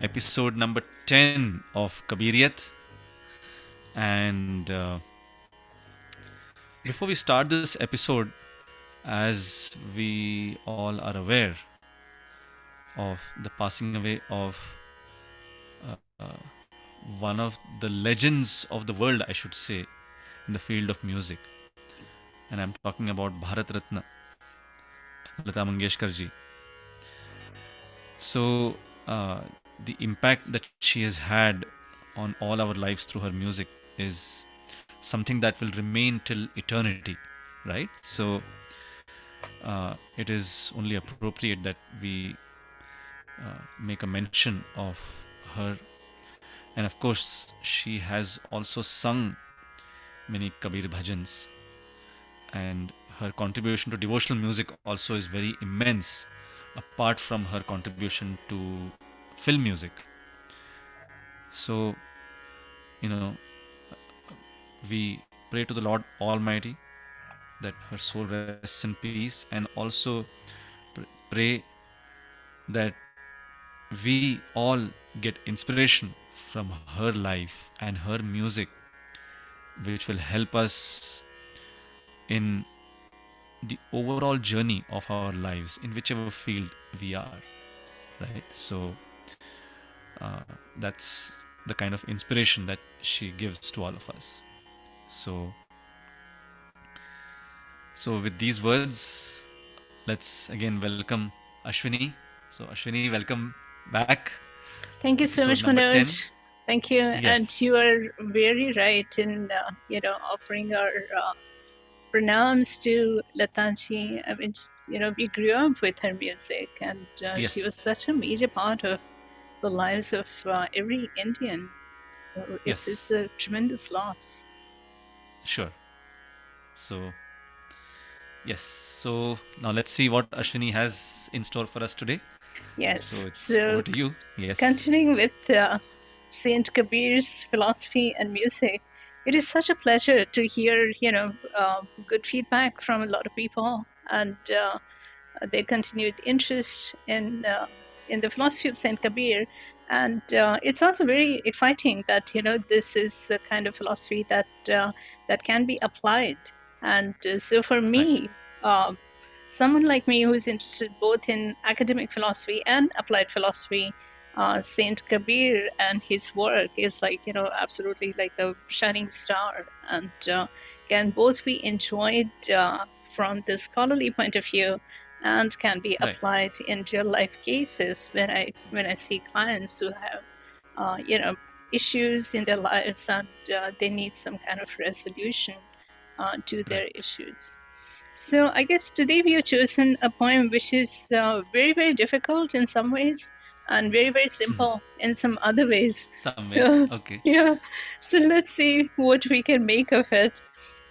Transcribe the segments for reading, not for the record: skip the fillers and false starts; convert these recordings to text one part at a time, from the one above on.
episode number 10 of Kabiriyat. And before we start this episode, as we all are aware of the passing away of one of the legends of the world, I should say, in the field of music. And I'm talking about Bharat Ratna, Lata Mangeshkar ji. So, the impact that she has had on all our lives through her music is something that will remain till eternity, right? So, it is only appropriate that we make a mention of her. And of course, she has also sung many Kabir bhajans, and her contribution to devotional music also is very immense, apart from her contribution to film music. So, you know, we pray to the Lord Almighty that her soul rests in peace, and also pray that we all get inspiration from her life and her music, which will help us in the overall journey of our lives in whichever field we are, right? So that's the kind of inspiration that she gives to all of us. So with these words, let's again welcome Ashwini. So Ashwini, welcome back. Thank you so Episode much, number 10. Manoj. Thank you. And you Yes. are very right in, offering our pranams to Latanji. I mean, we grew up with her music, and she was Yes. such a major part of the lives of every Indian. So it's Yes. a tremendous loss. Sure. So, yes. So now let's see what Ashwini has in store for us today. So Yes. it's over So to you. Yes. continuing with Saint Kabir's philosophy and music, it is such a pleasure to hear, good feedback from a lot of people and their continued interest in the philosophy of Saint Kabir. And it's also very exciting that this is the kind of philosophy that can be applied. And so for Right. me, someone like me who's interested both in academic philosophy and applied philosophy, Saint Kabir and his work is absolutely like a shining star, and can both be enjoyed from the scholarly point of view and can be Right. applied in real life cases when I see clients who have issues in their lives and they need some kind of resolution to Right. their issues. So I guess today we have chosen a poem which is very, very difficult in some ways and very, very simple in some other ways. Some ways. So Okay. yeah, so let's see what we can make of it.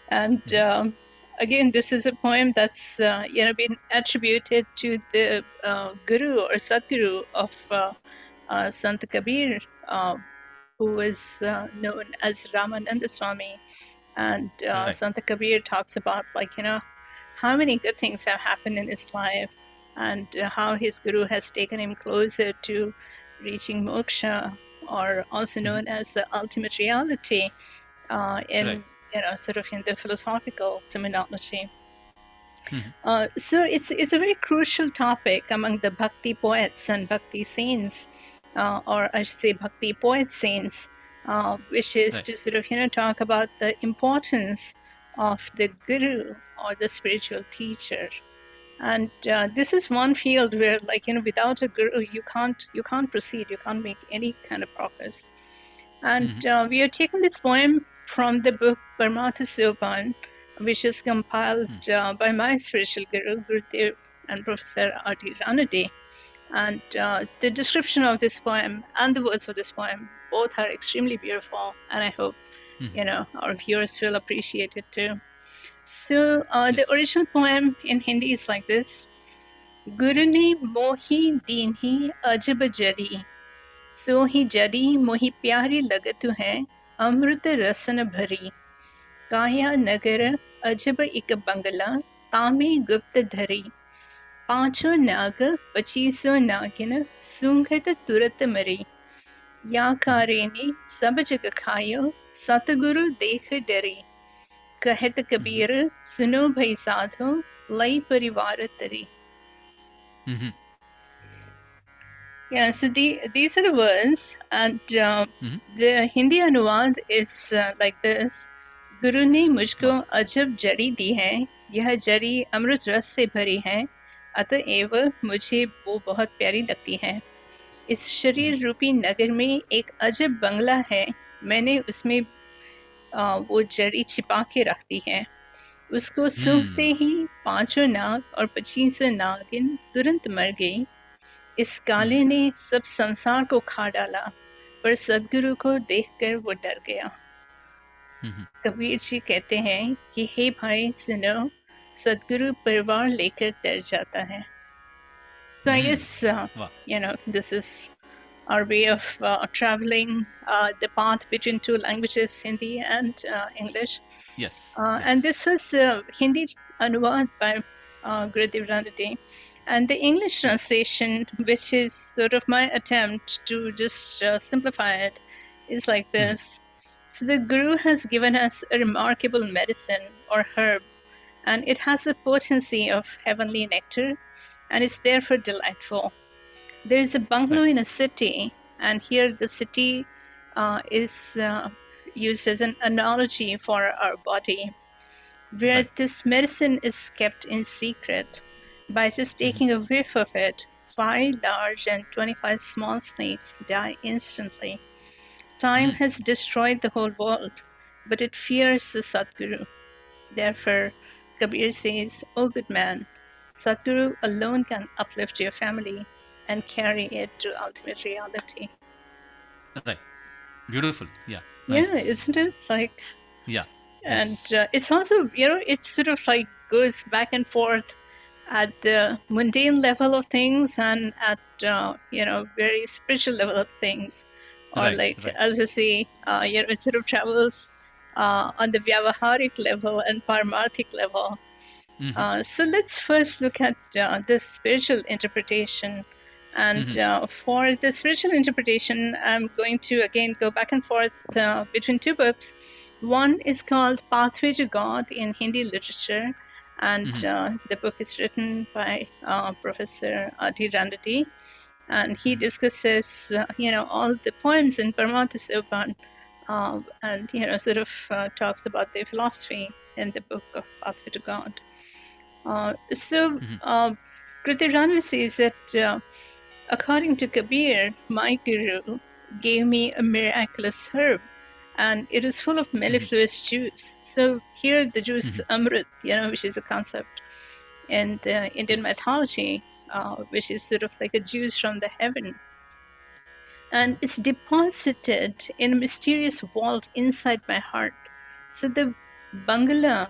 And again, this is a poem that's been attributed to the guru or Sadguru of Sant Kabir, who was known as Ramananda Swami. And Right. Sant Kabir talks about how many good things have happened in his life and how his guru has taken him closer to reaching moksha, or also known as the ultimate reality Right. in sort of in the philosophical terminology. So it's a very crucial topic among the bhakti poets and bhakti saints, or I should say bhakti poet saints, which is Right. to sort of talk about the importance of the guru or the spiritual teacher. And this is one field where, without a guru, you can't proceed, you can't make any kind of progress. And we have taken this poem from the book Parmatha Sopan, which is compiled by my spiritual guru, Gurudev, and Professor R.T. Ranade. And the description of this poem and the words of this poem both are extremely beautiful, and I hope our viewers will appreciate it too. So the Yes. original poem in Hindi is like this: Guru ne mohi deenhi ajab jari, सो ही जरी मोहि प्यारी लगत है अमृत रसन भरी काया नगर अजब इक बंगला तामे गुप्त धरी पांचों नाग पचीसों नागिन सूंघत तुरत मरी या कारेनी सब जग खायो, सतगुरु देख डरी, कहत कबीर सुनो भई साधो, लई परिवार तरी. Yeah, so these are the words, and the Hindi anuvad is like this. गुरु ने मुझको Wow. अजब जड़ी दी है, यह जड़ी अमृत रस से भरी है, अतएव मुझे वो बहुत प्यारी लगती है. इस शरीर रूपी नगर में एक अजब बंगला है, मैंने उसमें वो जड़ी छिपा के रख दी है. उसको सूंघते ही 5 नाग और 25 नागिन तुरंत मर गई. इस काले ने सब संसार को खा डाला, पर सदगुरु को देखकर वो डर गया. कबीर जी कहते हैं कि हे भाई सुनो, सदगुरु परिवार लेकर डर जाता है. So I guess Wow. this is our way of traveling the path between two languages, Hindi and English. Yes. And this was Hindi anuvad by Gurudev Ranade. And the English translation, which is sort of my attempt to just simplify it, is like this. So the Guru has given us a remarkable medicine or herb, and it has the potency of heavenly nectar, and it's therefore delightful. There is a bungalow in a city, and here the city is used as an analogy for our body, where this medicine is kept in secret. By just taking a whiff of it, 5 large and 25 small snakes die instantly. Time has destroyed the whole world, but it fears the Sadguru. Therefore, Kabir says, "O good man, Sadguru alone can uplift your family and carry it to ultimate reality." Right. Beautiful. Yeah. Yeah, Nice. isn't it? Like, Yeah. and Yes. it's also, it sort of like goes back and forth at the mundane level of things and at, very spiritual level of things. Or Right. like, Right. as I say, it sort of travels on the vyavaharik level and paramarthik level. So let's first look at the spiritual interpretation. And for the spiritual interpretation, I'm going to again go back and forth between two books. One is called Pathway to God in Hindi Literature, and the book is written by Professor D. Randati, and he discusses, all the poems in Paramartha Sopan, and, sort of talks about their philosophy in the book of Pathway to God. So Kriti Ranvi says that according to Kabir, my guru gave me a miraculous herb, and it is full of mellifluous juice. So here the juice is amrit, which is a concept in the Indian mythology, which is sort of like a juice from the heaven. And it's deposited in a mysterious vault inside my heart. So the Bangla,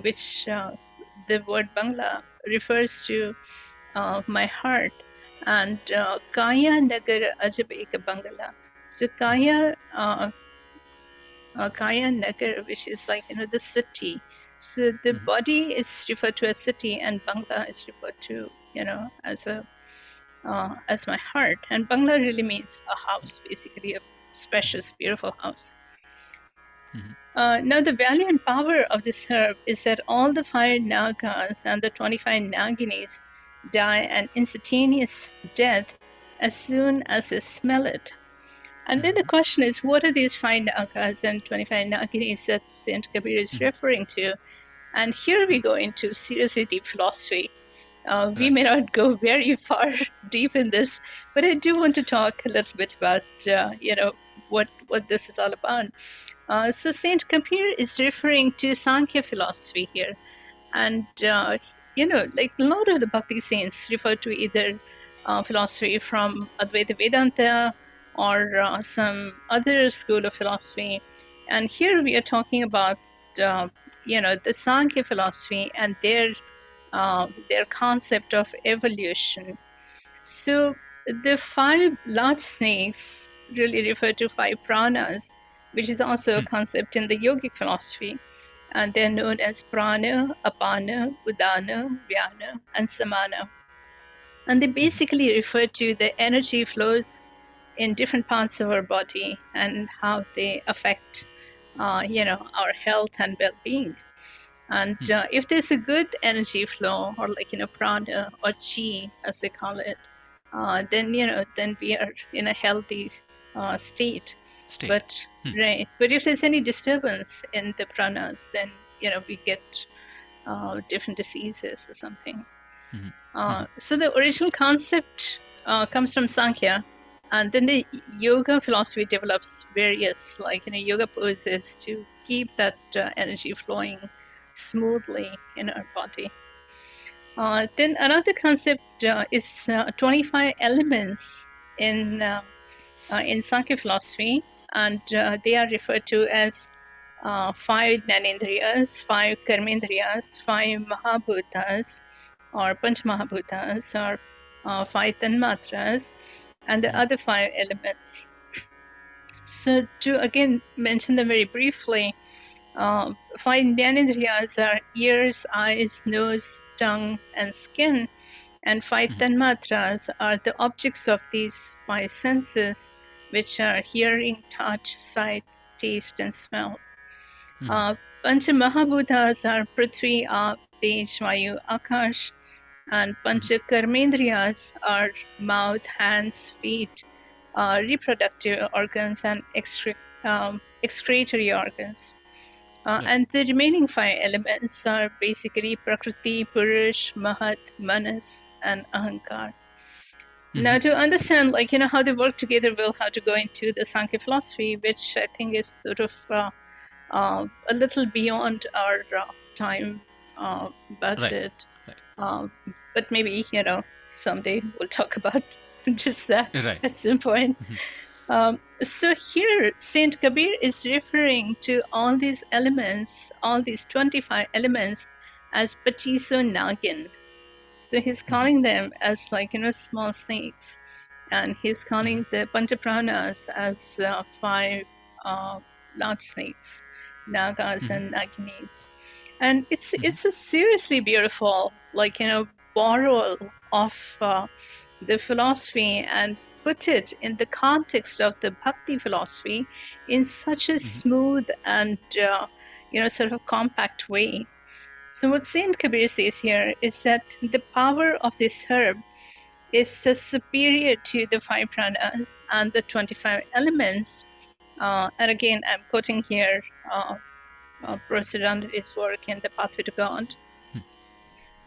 which the word Bangla refers to my heart, and Kaya Nagar Ajab Ek Bangla. So Kaya Nagar, which is like the city. So the body is referred to as city, and Bangla is referred to as my heart. And Bangla really means a house, basically a spacious, beautiful house. Now, the value and power of this herb is that all the 5 Nagas and the 25 Naginis die an instantaneous death as soon as they smell it. And then the question is, what are these 5 Nagas and 25 Naginis that Saint Kabir is referring to? And here we go into seriously deep philosophy. We may not go very far deep in this, but I do want to talk a little bit about, what this is all about. So Saint Kabir is referring to Sankhya philosophy here. And, like a lot of the Bhakti saints refer to either philosophy from Advaita Vedanta or some other school of philosophy. And here we are talking about, the Sankhya philosophy and their concept of evolution. So the 5 large snakes really refer to 5 pranas, which is also a concept in the yogic philosophy. And they're known as prana, apana, udana, vyana, and samana. And they basically refer to the energy flows in different parts of our body and how they affect, our health and well-being. And if there's a good energy flow, or like prana or chi, as they call it, then we are in a healthy state. State. But right, but if there's any disturbance in the pranas, then we get different diseases or something. So the original concept comes from Sankhya, and then the yoga philosophy develops various yoga poses to keep that energy flowing smoothly in our body. Then another concept is 25 elements in Sankhya philosophy, and they are referred to as 5 Jnanendriyas, 5 Karmendriyas, 5 Mahabhutas, or Panch Mahabhutas, or 5 Tanmatras, and the other 5 elements. So to again mention them very briefly, 5 Jnanendriyas are ears, eyes, nose, tongue, and skin, and 5 Tanmatras are the objects of these 5 senses, which are hearing, touch, sight, taste, and smell. Pancha Mahabhutas are Prithvi, Aap, Tej, Vayu, Akash, and Pancha Karmendriyas are mouth, hands, feet, reproductive organs, and excretory organs. And the remaining 5 elements are basically Prakriti, Purush, Mahat, Manas, and Ahankar. Now, to understand, how they work together, we'll have to go into the Sankhya philosophy, which I think is sort of a little beyond our time budget. Right. But maybe, someday we'll talk about just that Right. at some point. So here, Saint Kabir is referring to all these elements, all these 25 elements, as Pachiso Nagin. So he's calling them as small snakes, and he's calling the Panchapranas as 5 large snakes, Nagas and Naginis. And it's a seriously beautiful borrow of the philosophy, and put it in the context of the bhakti philosophy in such a smooth and sort of compact way. So what Saint Kabir says here is that the power of this herb is the superior to the 5 pranas and the 25 elements. And again, I'm quoting here Professor Randi's work in The Pathway to God.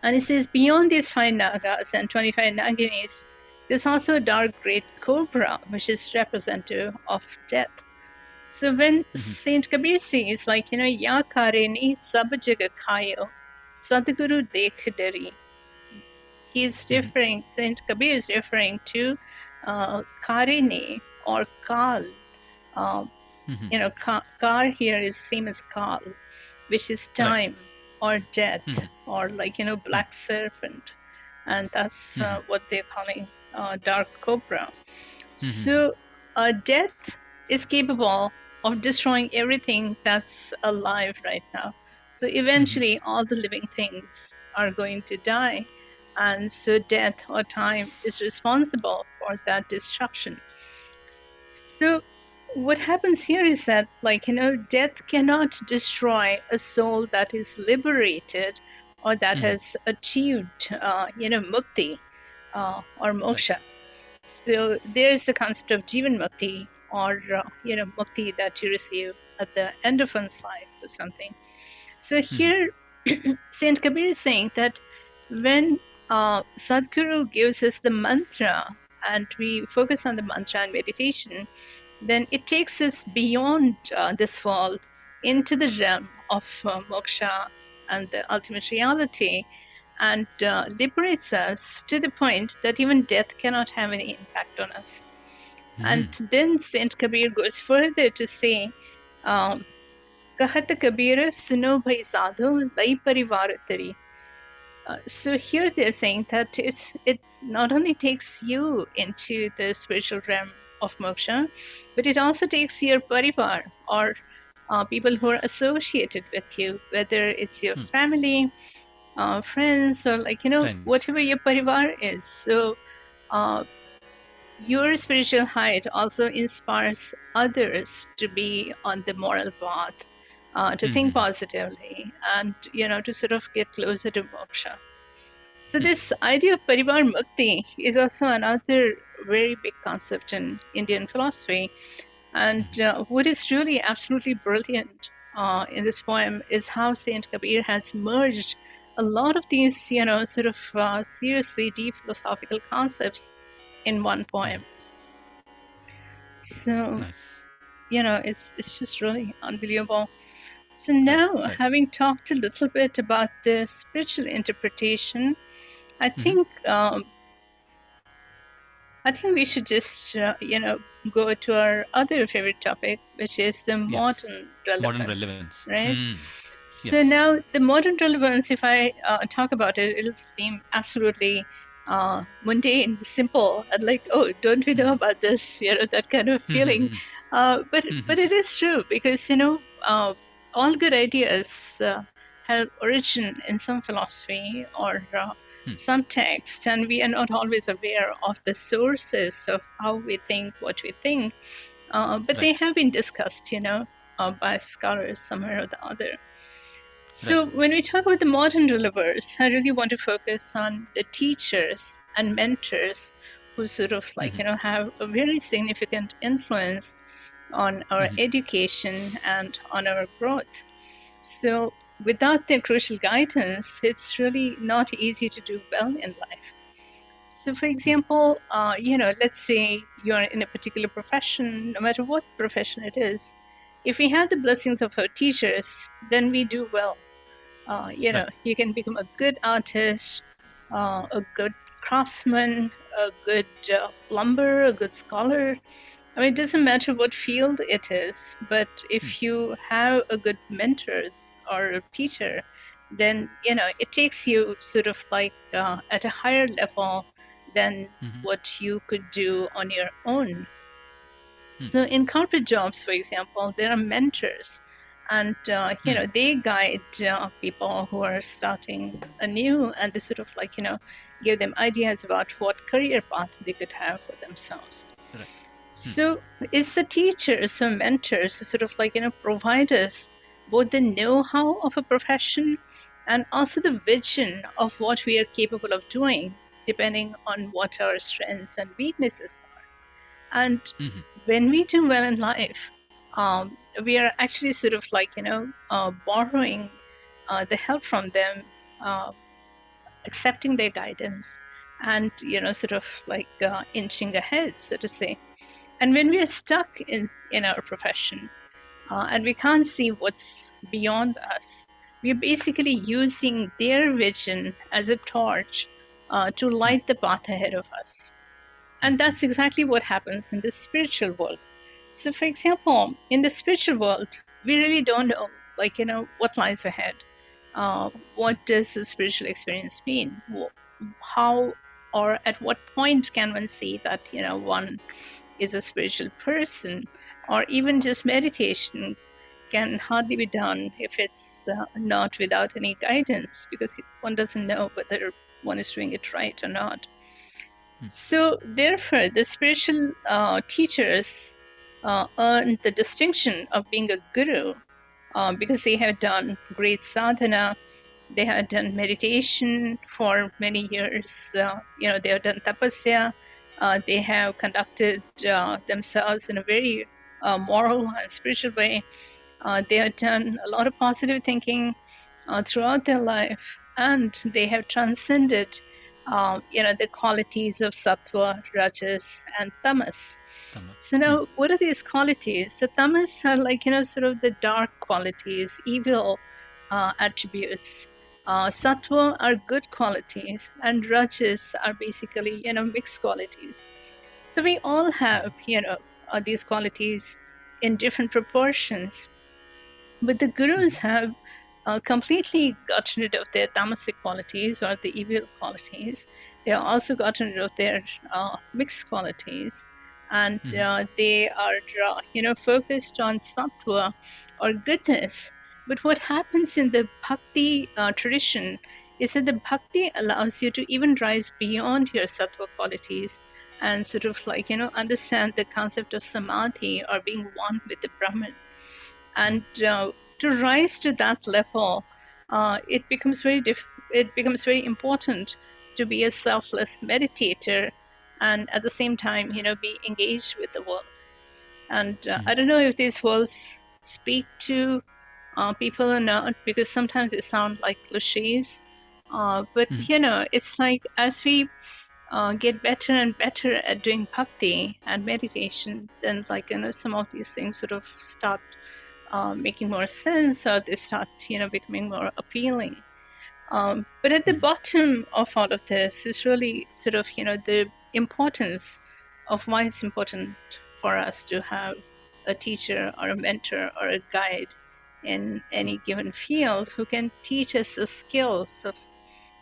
And it says, beyond these 5 nagas and 25 naginis, there's also a dark great cobra, which is representative of death. So when Saint Kabir says, Ya kareni sab jaga khayo, Sadguru dekh dari, Saint Kabir is referring to kareni, or kal. Kar here is same as kal, which is time, or death, or black serpent, and that's what they're calling dark cobra. So death is capable of destroying everything that's alive right now. So eventually all the living things are going to die, and so death or time is responsible for that destruction. So what happens here is that death cannot destroy a soul that is liberated, or that has achieved mukti or moksha. So there's the concept of jivan mukti, or mukti that you receive at the end of one's life or something. So here Saint Kabir is saying that when Sadhguru gives us the mantra and we focus on the mantra and meditation, then it takes us beyond this world into the realm of moksha and the ultimate reality, and liberates us to the point that even death cannot have any impact on us. And then Saint Kabir goes further to say, Kahat Kabir suno bhai sadhu lai parivar tari. So here they're saying that it not only takes you into the spiritual realm of moksha, but it also takes your parivar, or people who are associated with you, whether it's your family, friends, or Friends. whatever your parivar is. So your spiritual height also inspires others to be on the moral path, to think positively, and to sort of get closer to moksha. So this idea of parivar mukti is also another very big concept in Indian philosophy. And what is really absolutely brilliant in this poem is how Saint Kabir has merged a lot of these, sort of seriously deep philosophical concepts in one poem. So, Nice. it's just really unbelievable. So Right. now, Right. having talked a little bit about the spiritual interpretation, I think I think we should just go to our other favorite topic, which is the Yes. modern Modern relevance, relevance. right? So Yes. now the modern relevance, if I talk about it, it'll seem absolutely mundane, simple, and like, oh, don't we know about this? That kind of feeling. But it is true because all good ideas have origin in some philosophy or some text, and we are not always aware of the sources of how we think what we think. But Right. they have been discussed, by scholars somewhere or the other. Right. So when we talk about the modern relevers, I really want to focus on the teachers and mentors who sort of have a very significant influence on our education and on our growth. So without their crucial guidance, it's really not easy to do well in life. So, for example, let's say you're in a particular profession, no matter what profession it is. If we have the blessings of our teachers, then we do well. Right. You can become a good artist, a good craftsman, a good plumber, a good scholar. I mean, it doesn't matter what field it is, but if you have a good mentor or a teacher, then it takes you sort of like at a higher level than what you could do on your own. So in corporate jobs, for example, there are mentors, and they guide people who are starting anew, and they sort of give them ideas about what career path they could have for themselves. Right. So it's the teachers or mentors who sort of provide us both the know-how of a profession and also the vision of what we are capable of doing, depending on what our strengths and weaknesses are. And when we do well in life, we are actually sort of borrowing the help from them, uh, accepting their guidance, and sort of inching ahead, so to say. And when we are stuck in our profession and we can't see what's beyond us, we're basically using their vision as a torch to light the path ahead of us. And that's exactly what happens in the spiritual world. So, for example, in the spiritual world, we really don't know, what lies ahead. What does the spiritual experience mean? How or at what point can one see that, one is a spiritual person? Or even just meditation can hardly be done if it's not without any guidance, because one doesn't know whether one is doing it right or not. So, therefore, the spiritual teachers earn the distinction of being a guru because they have done great sadhana, they have done meditation for many years, they have done tapasya, they have conducted themselves in a very moral and spiritual way. They have done a lot of positive thinking throughout their life, and they have transcended, the qualities of sattva, rajas, and tamas. Tamas. So now, what are these qualities? So tamas are sort of the dark qualities, evil attributes. Sattva are good qualities, and rajas are basically, mixed qualities. So we all have, these qualities in different proportions, but the gurus have completely gotten rid of their tamasic qualities or the evil qualities. They have also gotten rid of their mixed qualities, and they are, focused on sattva or goodness. But what happens in the bhakti tradition is that the bhakti allows you to even rise beyond your sattva qualities and sort of like, understand the concept of samadhi or being one with the Brahman. And to rise to that level, it becomes very important to be a selfless meditator, and at the same time, be engaged with the world. And I don't know if these words speak to people or not, because sometimes it sounds like cliches. But it's like as we get better and better at doing bhakti and meditation, then like some of these things sort of start making more sense, or they start becoming more appealing. But at the bottom of all of this is really sort of the importance of why it's important for us to have a teacher or a mentor or a guide in any given field who can teach us the skills of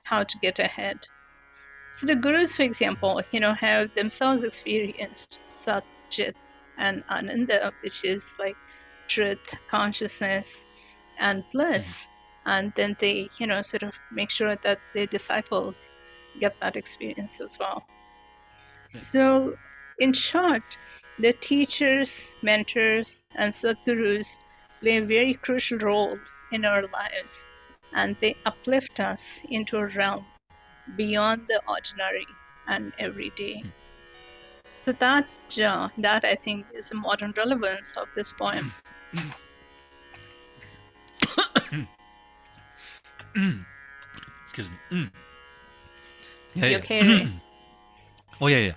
how to get ahead. So the gurus, for example, have themselves experienced Sat, Chit, and Ananda, which is like truth, consciousness, and bliss. And then they, sort of make sure that their disciples get that experience as well. So, in short, the teachers, mentors, and Sadgurus play a very crucial role in our lives, and they uplift us into a realm beyond the ordinary and everyday. So that I think is the modern relevance of this poem. Excuse me. Yeah, You yeah. okay, Ray? Oh, yeah, yeah.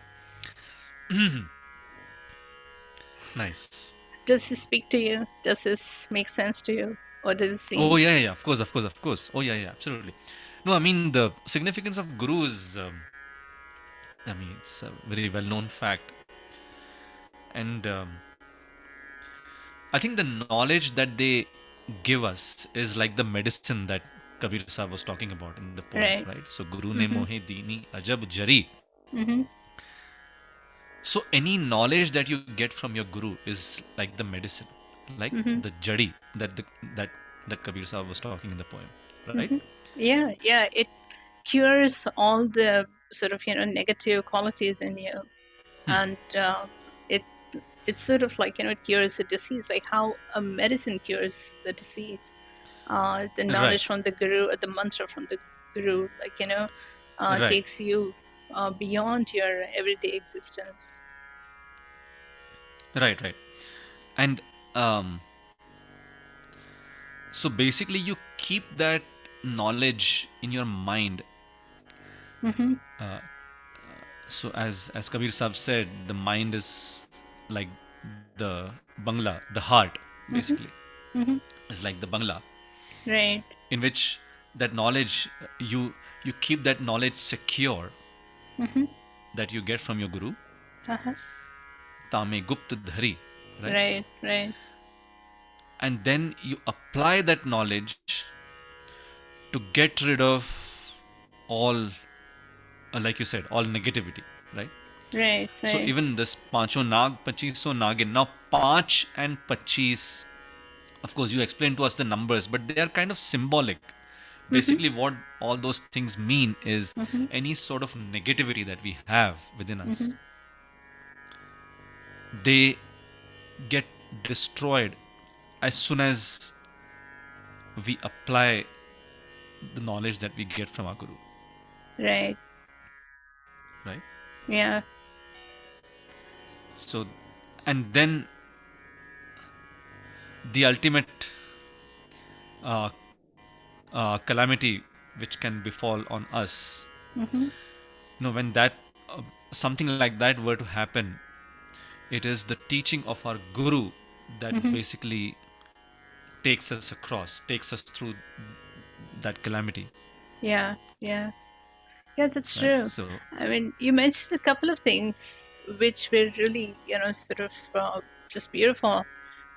Nice. Does this speak to you? Does this make sense to you? Or does it Oh, seem? yeah, yeah, of course, of course, of course. Oh, yeah, yeah, absolutely. No, I mean, the significance of gurus, I mean, it's a very well known fact. And I think the knowledge that they give us is like the medicine that Kabir Sahib was talking about in the poem, Right. right? So, Guru ne Mm-hmm. mohe dini ajab jari. Mm-hmm. So, any knowledge that you get from your guru is like the medicine, like Mm-hmm. the jari that that Kabir Sahib was talking in the poem, right? Mm-hmm. Yeah, yeah. It cures all the sort of negative qualities in you, and it it's sort of like it cures the disease, like how a medicine cures the disease. The Right, knowledge from the guru or the mantra from the guru, like right, takes you beyond your everyday existence. right, right. And um, so basically, you keep that knowledge in your mind. Mm-hmm. So as Kabir Sahib said, the mind is like the bangla, the heart Mm-hmm. basically Mm-hmm. is like the bangla, Right. in which that knowledge you keep that knowledge secure Mm-hmm. that you get from your guru, Uh-huh. tame gupt dhari, right? Right. Right. And then you apply that knowledge to get rid of all, like you said, all negativity, right? Right. So Right. even this Pancho Nag, Pachiso Nagin. Now, Panch and Pachis, of course, you explained to us the numbers, but they are kind of symbolic. Mm-hmm. Basically, what all those things mean is Mm-hmm. any sort of negativity that we have within Mm-hmm. us, they get destroyed as soon as we apply the knowledge that we get from our Guru, Right. right? Yeah. So, and then the ultimate uh, calamity which can befall on us, Mm-hmm. when that uh, something like that were to happen, it is the teaching of our guru that Mm-hmm. basically takes us across, takes us through that calamity, Yeah. Yeah. Yeah, that's right? true. So, I mean, you mentioned a couple of things which were really, sort of just beautiful.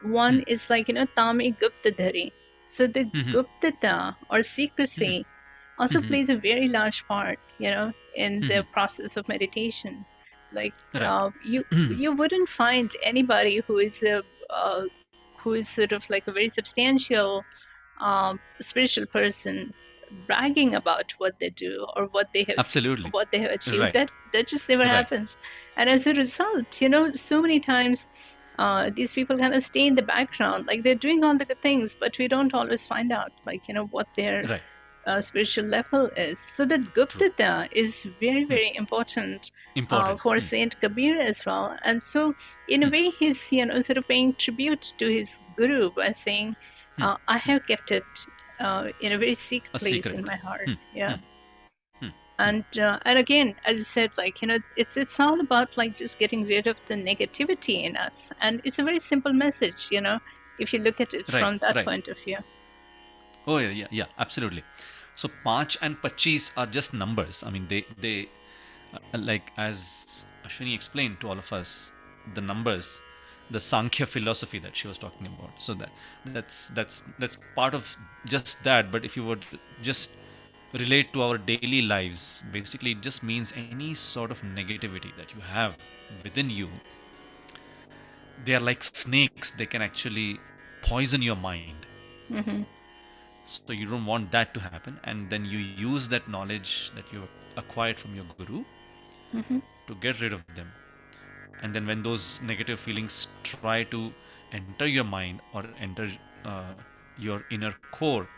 One is like, Tami Guptadhari. So the Guptata or secrecy also plays a very large part, in the process of meditation. Like right, you wouldn't find anybody who is sort of like a very substantial spiritual person bragging about what they do or absolutely, what they have achieved. right, That just never right, happens. And as a result, so many times these people kind of stay in the background, like they're doing all the good things, but we don't always find out, like, what their Right. spiritual level is. So that True. Guptata is very, very important Important. for Saint Kabir as well. And so, in a way, he's sort of paying tribute to his guru by saying, "I have kept it in a very secret A place secret. in my heart." Hmm. Yeah. Hmm. And again, as you said, like, it's all about like just getting rid of the negativity in us, and it's a very simple message, if you look at it Right. from that Right. point of view. Oh yeah, yeah, yeah, absolutely. So 5 and 25 are just numbers. I mean, they like as Ashwini explained to all of us, the numbers, the Sankhya philosophy that she was talking about. So that's part of just that. But if you would just relate to our daily lives, basically it just means any sort of negativity that you have within you, they are like snakes. They can actually poison your mind. Hmm. So you don't want that to happen, and then you use that knowledge that you acquired from your guru Hmm. to get rid of them. And then when those negative feelings try to enter your mind or enter your inner core,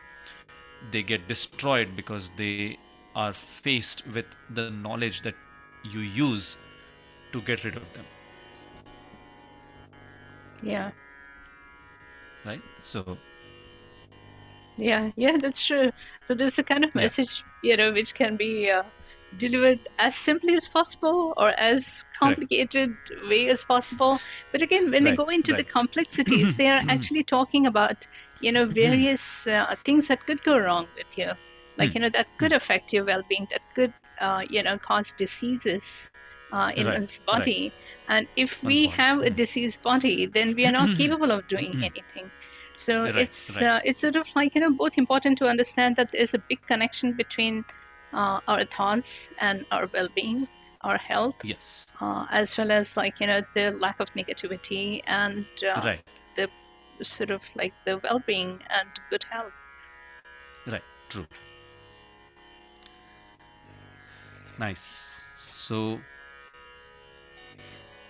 they get destroyed because they are faced with the knowledge that you use to get rid of them. Yeah. Right? So Yeah, that's true. So there's the kind of yeah. message, which can be delivered as simply as possible or as Right. complicated way as possible. But again, when they Right. go into the Right. complexities, they are actually talking about, various things that could go wrong with you, like, that could affect your well-being, that could, cause diseases in Right. one's Right. body. And if One's we body. have a diseased body, then we are not capable of doing anything. So Right. it's Right. sort of like, both important to understand that there's a big connection between our thoughts and our well-being, our health, Yes. as well as, like, the lack of negativity and Right. the sort of like the well-being and good health. Right. True. Nice. So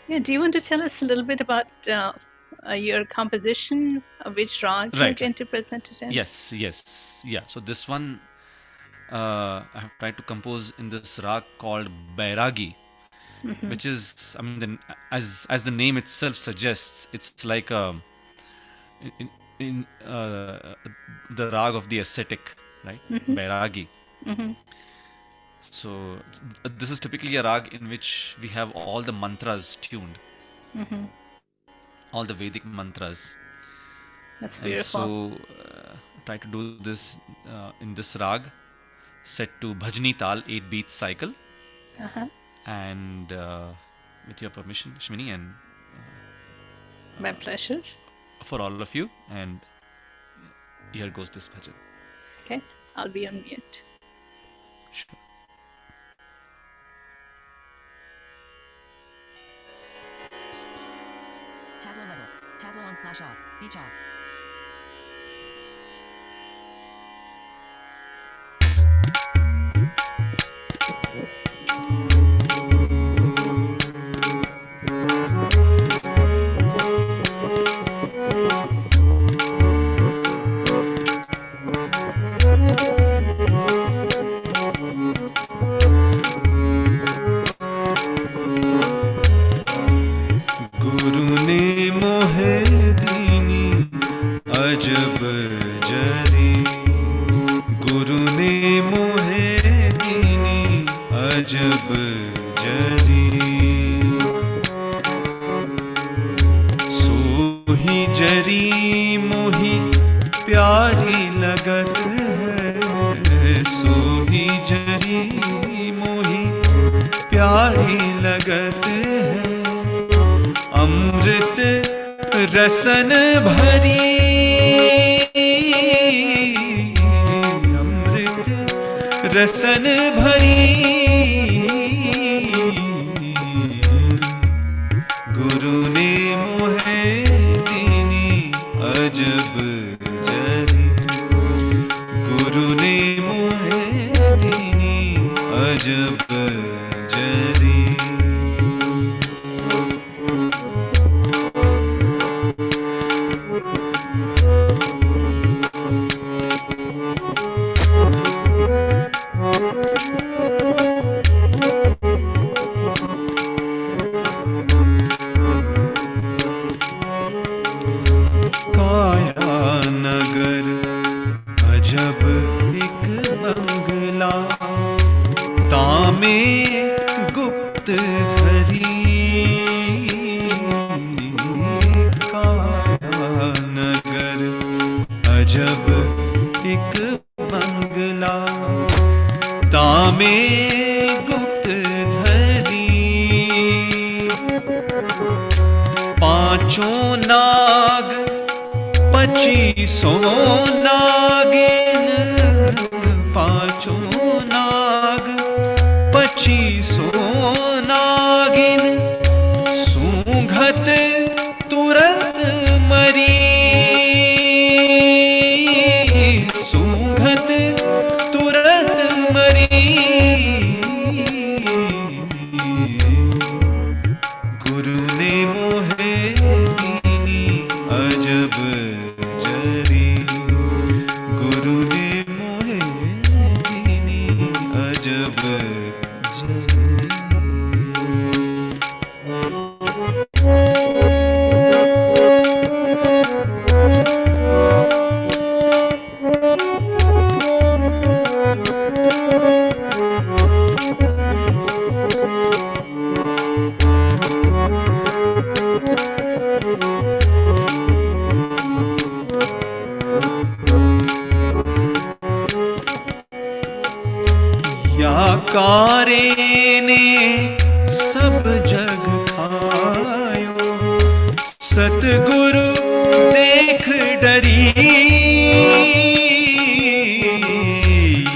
Yeah, do you want to tell us a little bit about your composition, which rag you're right. Right. going to present it in? Yes. Yes. Yeah. So this one I have tried to compose in this rag called Bairagi, Mm-hmm. which is, I mean, as the name itself suggests, it's like in the rag of the ascetic, right? Mm-hmm. Bairagi. Mm-hmm. So this is typically a rag in which we have all the mantras tuned, Mm-hmm. all the Vedic mantras, That's and beautiful. so try to do this in this rag set to bhajni tal, 8 beat cycle. Uh-huh. And with your permission, Shmini, and My pleasure. for all of you, and here goes this bhajan. Okay, I'll be on mute. Sure. Tableau level. Tableau on/off. Speech off. गुरु ने मोहे दीनी अजब जरी गुरु ने मोहे दीनी अजब जरी सोही जरी मोही प्यारी लगत है सोही जरी मोही प्यारी लगत है अमृत रसन भरी अमृत रसन भरी गुरु ने मोहे दीनी अजब जरी गुरु ने मोहे दीनी अजब जरी पांचों नाग 25 नागिन, पांचों नाग 25 नागिन, सूंघत तुरंत मरी, सूंघत तुरंत मरी। गुरु ने मोहे दीनी अजब जरी, गुरु ने मोहे दीनी अजब जरी। याकारे ने सब जग खायो, सतगुरु देख डरी,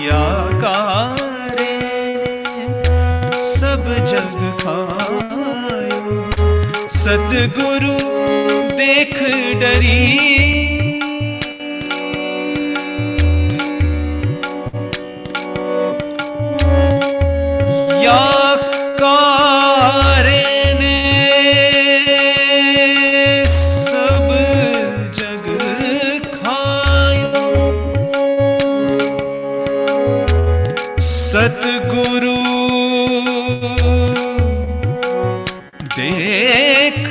याकारे ने सब जग खायो, सतगुरु देख डरी। याकारे ने सब जग खायो, सतगुरु देख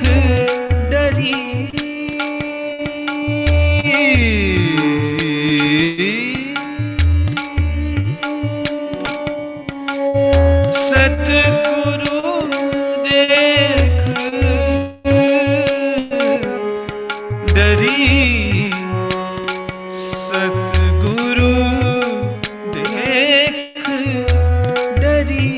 डरी। सतगुरु देख डरी, सतगुरु देख डरी।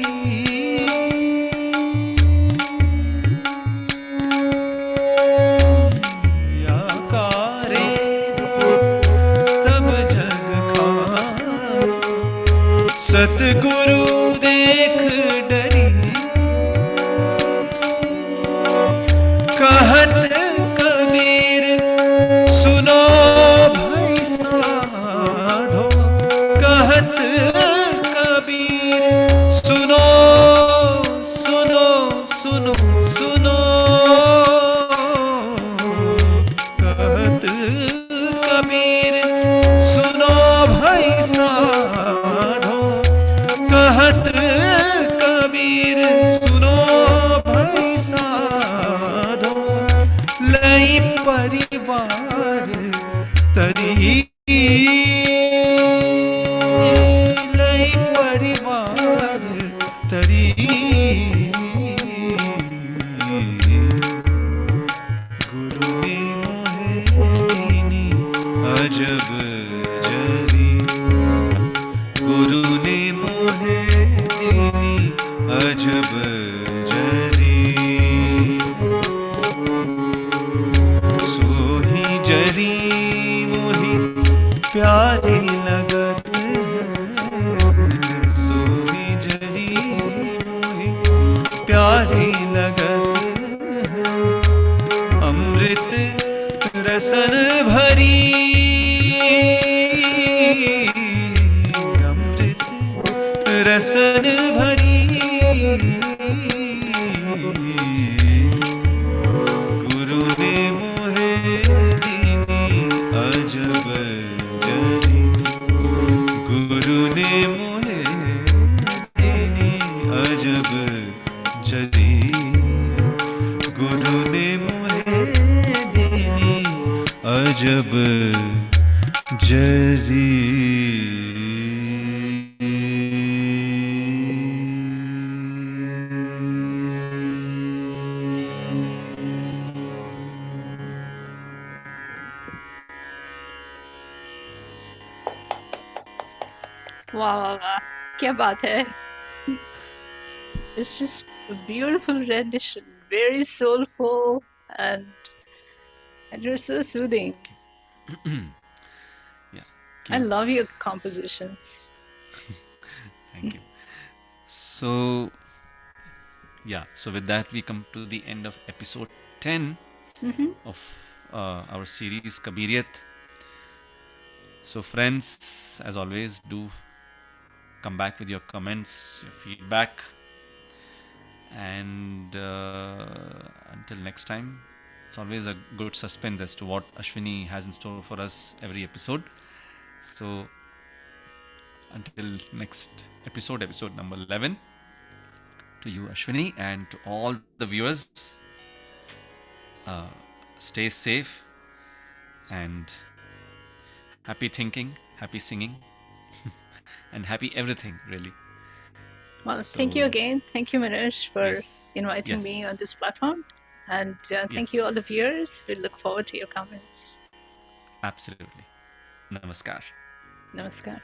याकारे सब जग खायो, सतगुरु देख डरी। कहत कबीर सुनो भाई साधो, कहत कबीर सुनो सुनो सुनो सुनो, कहत कबीर सुनो भाई साधो, कहत कबीर सुनो भाई साधो। लई परिवार तरी, लई परिवार तरी। गुरु ने मोहे दीनी अजब जरी, गुरु ने मोहे दीनी अजब जरी। सोही जरी मोही प्यारी लगत है, सोही जरी मोही प्यारी लगत है। अमृत रसन भरी, अमृत रसन भरी। गुरु ने मोहे दीनी अजब जरी, गुरु ने मोहे दीनी अजब जरी, गुरु ने मोहे दीनी अजब जरी। वाह वाह वाह, क्या बात है। It's just a beautiful rendition, very soulful, and And you're so soothing. Yeah. I Okay. love your compositions. Thank you. So, yeah, so with that, we come to the end of episode 10 Mm-hmm. of our series Kabiriyat. So, friends, as always, do come back with your comments, your feedback, and until next time, it's always a good suspense as to what Ashwini has in store for us every episode. So, until next episode, episode number 11, to you, Ashwini, and to all the viewers, uh, stay safe and happy thinking, happy singing, and happy everything, really. Well, thank you So, again. Thank you, Manoj, for yes, inviting me on yes, this platform. And thank you, all the yes, viewers. We look forward to your comments. absolutely. Namaskar. Namaskar.